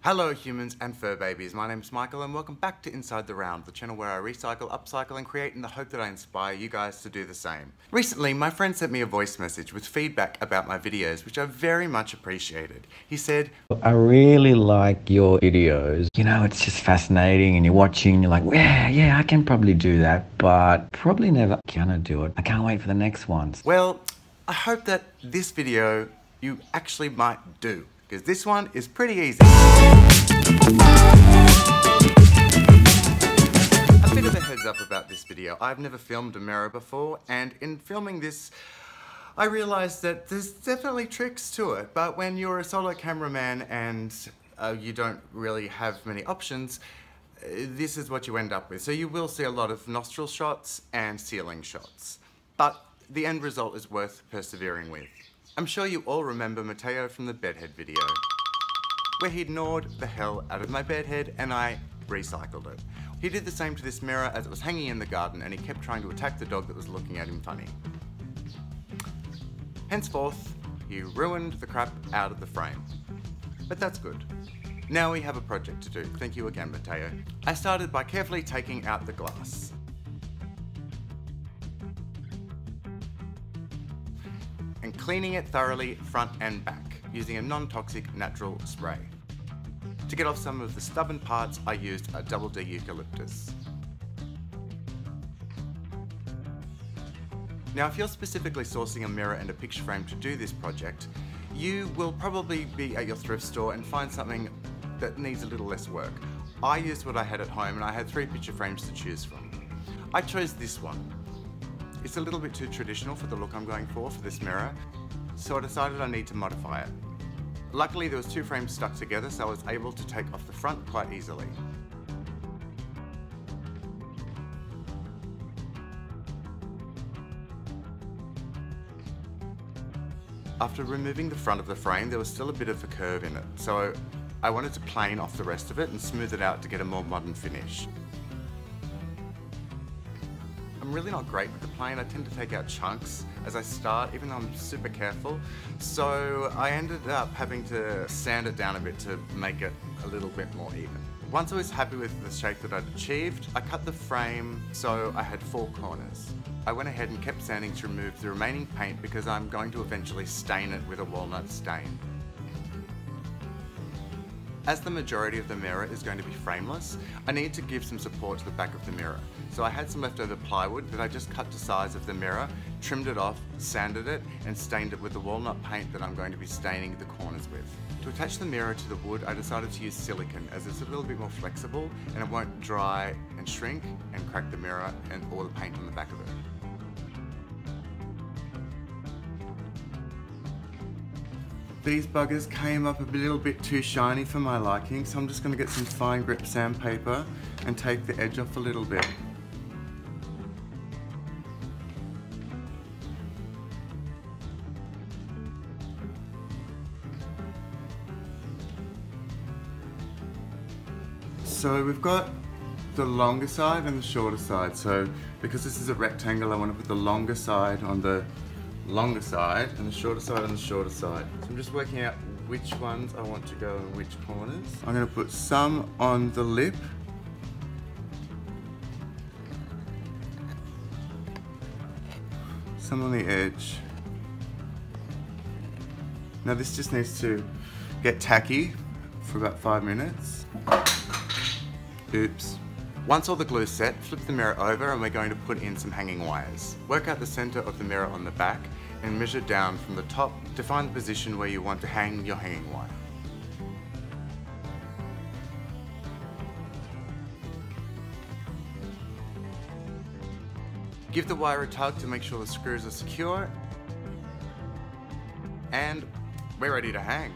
Hello humans and fur babies, my name's Michael and welcome back to Inside the Round, the channel where I recycle, upcycle and create in the hope that I inspire you guys to do the same. Recently, my friend sent me a voice message with feedback about my videos, which I very much appreciated. He said, I really like your videos. You know, it's just fascinating and you're watching and you're like, yeah, I can probably do that, but probably never gonna do it. I can't wait for the next ones. well, I hope that this video you actually might do, because this one is pretty easy. A bit of a heads up about this video. I've never filmed a mirror before, and in filming this, I realized that there's definitely tricks to it, but when you're a solo cameraman and you don't really have many options, this is what you end up with. So you will see a lot of nostril shots and ceiling shots, but the end result is worth persevering with. I'm sure you all remember Matteo from the bedhead video, where he gnawed the hell out of my bedhead and I recycled it. He did the same to this mirror as it was hanging in the garden, and he kept trying to attack the dog that was looking at him funny. Henceforth, he ruined the crap out of the frame. But that's good. Now we have a project to do. Thank you again, Matteo. I started by carefully taking out the glass. And cleaning it thoroughly front and back using a non-toxic natural spray. To get off some of the stubborn parts, I used a double D eucalyptus. Now, if you're specifically sourcing a mirror and a picture frame to do this project, you will probably be at your thrift store and find something that needs a little less work. I used what I had at home and I had 3 picture frames to choose from. I chose this one. It's a little bit too traditional for the look I'm going for this mirror, so I decided I need to modify it. Luckily there was 2 frames stuck together, so I was able to take off the front quite easily. After removing the front of the frame, there was still a bit of a curve in it, so I wanted to plane off the rest of it and smooth it out to get a more modern finish. I'm really not great with the plane. I tend to take out chunks as I start, even though I'm super careful. So I ended up having to sand it down a bit to make it a little bit more even. Once I was happy with the shape that I'd achieved, I cut the frame so I had 4 corners. I went ahead and kept sanding to remove the remaining paint because I'm going to eventually stain it with a walnut stain. As the majority of the mirror is going to be frameless, I need to give some support to the back of the mirror. So I had some leftover plywood that I just cut to size of the mirror, trimmed it off, sanded it, and stained it with the walnut paint that I'm going to be staining the corners with. To attach the mirror to the wood, I decided to use silicone as it's a little bit more flexible and it won't dry and shrink and crack the mirror and all the paint on the back of it. These buggers came up a little bit too shiny for my liking, so I'm just going to get some fine grip sandpaper and take the edge off a little bit. So we've got the longer side and the shorter side, so because this is a rectangle, I want to put the longer side on the longer side and the shorter side on the shorter side. So I'm just working out which ones I want to go in which corners. I'm going to put some on the lip, some on the edge. Now this just needs to get tacky for about 5 minutes. Oops. Once all the glue is set, flip the mirror over and we're going to put in some hanging wires. Work out the center of the mirror on the back and measure down from the top to find the position where you want to hang your hanging wire. Give the wire a tug to make sure the screws are secure, and we're ready to hang.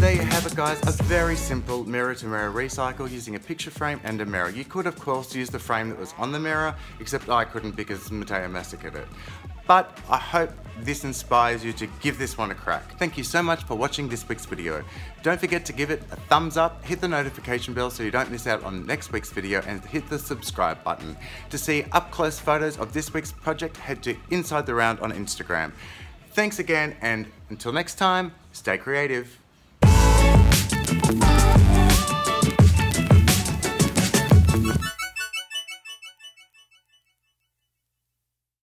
there you have it, guys, a very simple mirror-to-mirror recycle using a picture frame and a mirror. You could, of course, use the frame that was on the mirror, except I couldn't because Mateo massacred it. But I hope this inspires you to give this one a crack. Thank you so much for watching this week's video. Don't forget to give it a thumbs up, hit the notification bell so you don't miss out on next week's video, and hit the subscribe button. To see up-close photos of this week's project, head to Inside the Round on Instagram. Thanks again, and until next time, stay creative.